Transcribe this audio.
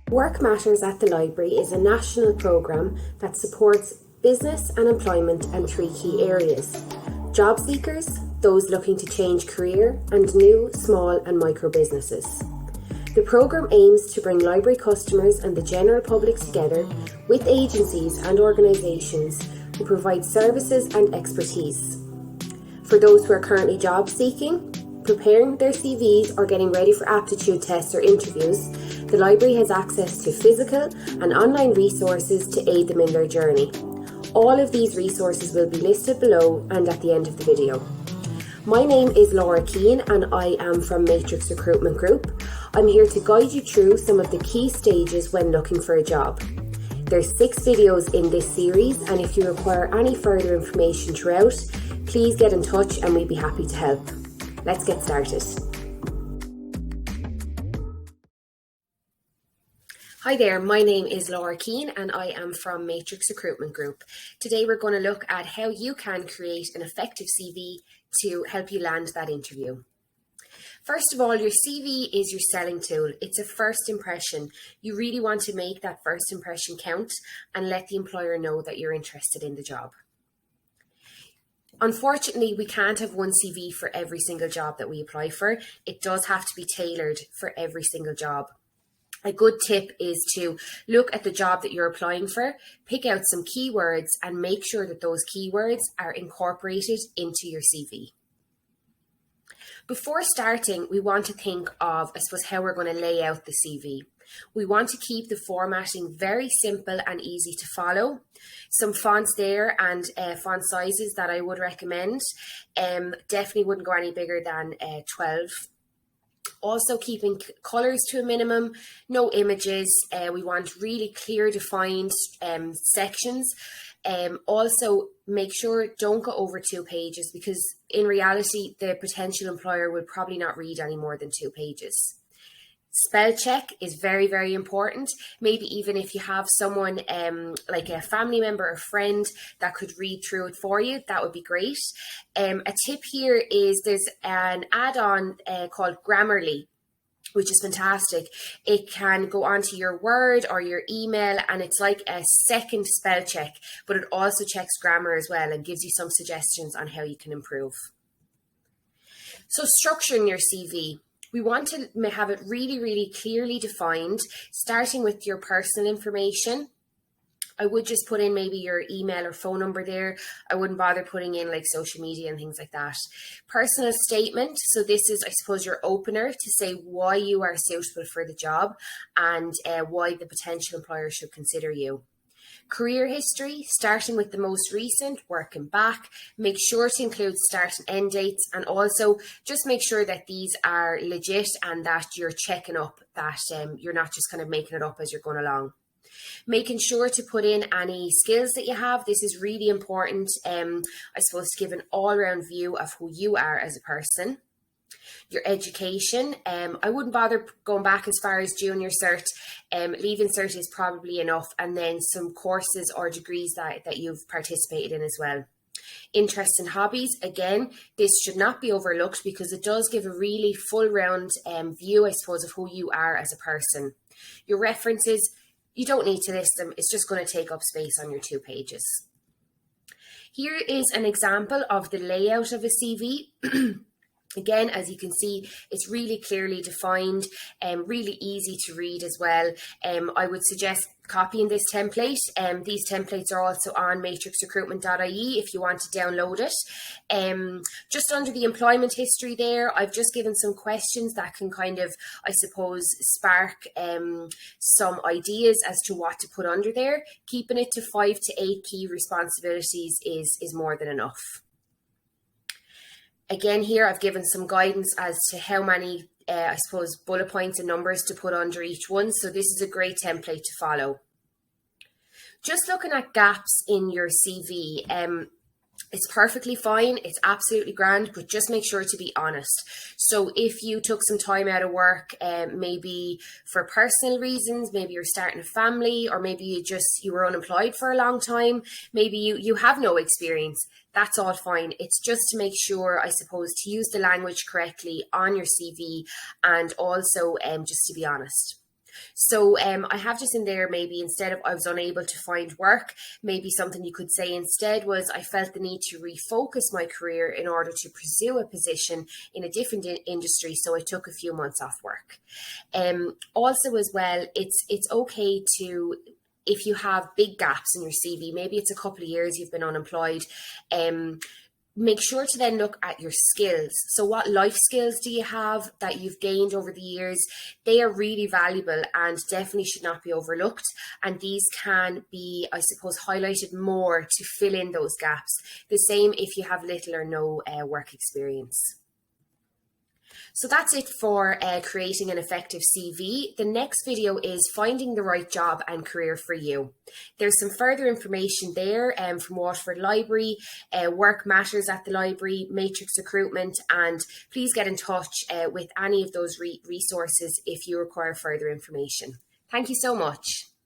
Work Matters at the Library is a national programme that supports business and employment in three key areas: job seekers, those looking to change career, and new, small and micro businesses. The programme aims to bring library customers and the general public together with agencies and organisations who provide services and expertise. For those who are currently job seeking, preparing their CVs or getting ready for aptitude tests or interviews, the library has access to physical and online resources to aid them in their journey. All of these resources will be listed below and at the end of the video. My name is Laura Keane and I am from Matrix Recruitment Group. I'm here to guide you through some of the key stages when looking for a job. There's 6 videos in this series, and if you require any further information throughout, please get in touch and we'd be happy to help. Let's get started. Hi there, my name is Laura Keane and I am from Matrix Recruitment Group. Today we're going to look at how you can create an effective CV to help you land that interview. First of all, your CV is your selling tool. It's a first impression. You really want to make that first impression count and let the employer know that you're interested in the job. Unfortunately, we can't have one CV for every single job that we apply for. It does have to be tailored for every single job. A good tip is to look at the job that you're applying for, pick out some keywords and make sure that those keywords are incorporated into your CV. Before starting, we want to think of, how we're going to lay out the CV. We want to keep the formatting very simple and easy to follow. Some fonts there and font sizes that I would recommend. Definitely wouldn't go any bigger than 12. Also keeping colours to a minimum, no images. We want really clear defined sections. Also make sure don't go over 2 pages, because in reality the potential employer would probably not read any more than 2 pages. Spell check is very, very important. Maybe even if you have someone like a family member or friend that could read through it for you, that would be great. A tip here is there's an add-on called Grammarly, which is fantastic. It can go onto your Word or your email and it's like a second spell check, but it also checks grammar as well and gives you some suggestions on how you can improve. So structuring your CV. We want to have it really, really clearly defined, starting with your personal information. I would just put in maybe your email or phone number there. I wouldn't bother putting in like social media and things like that. Personal statement. So this is, I suppose, your opener to say why you are suitable for the job and why the potential employer should consider you. Career history, starting with the most recent, working back. Make sure to include start and end dates, and also just make sure that these are legit and that you're checking up, that you're not just kind of making it up as you're going along. Making sure to put in any skills that you have. This is really important, I suppose, to give an all-round view of who you are as a person. Your education, I wouldn't bother going back as far as junior cert. Leaving cert is probably enough, and then some courses or degrees that you've participated in as well. Interests and hobbies, again, this should not be overlooked because it does give a really full round view, I suppose, of who you are as a person. Your references, you don't need to list them. It's just going to take up space on your 2 pages. Here is an example of the layout of a CV. Again, as you can see, it's really clearly defined and really easy to read as well. I would suggest copying this template. These templates are also on matrixrecruitment.ie if you want to download it. Just under the employment history there, I've just given some questions that can kind of, I suppose, spark some ideas as to what to put under there. Keeping it to 5 to 8 key responsibilities is more than enough. Again, here I've given some guidance as to how many, I suppose, bullet points and numbers to put under each one. So this is a great template to follow. Just looking at gaps in your CV, it's perfectly fine. It's absolutely grand, but just make sure to be honest. So if you took some time out of work, maybe for personal reasons, maybe you're starting a family, or maybe you were unemployed for a long time, maybe you have no experience, that's all fine. It's just to make sure, I suppose, to use the language correctly on your CV, and also just to be honest. So I have just in there, maybe instead of I was unable to find work, maybe something you could say instead was I felt the need to refocus my career in order to pursue a position in a different industry. So I took a few months off work. Also as well, it's okay to, if you have big gaps in your CV, maybe it's a couple of years you've been unemployed, make sure to then look at your skills. So what life skills do you have that you've gained over the years? They are really valuable and definitely should not be overlooked. And these can be, I suppose, highlighted more to fill in those gaps. The same if you have little or no work experience. So that's it for creating an effective CV. The next video is finding the right job and career for you. There's some further information there from Waterford Library, Work Matters at the Library, Matrix Recruitment, and please get in touch with any of those resources if you require further information. Thank you so much.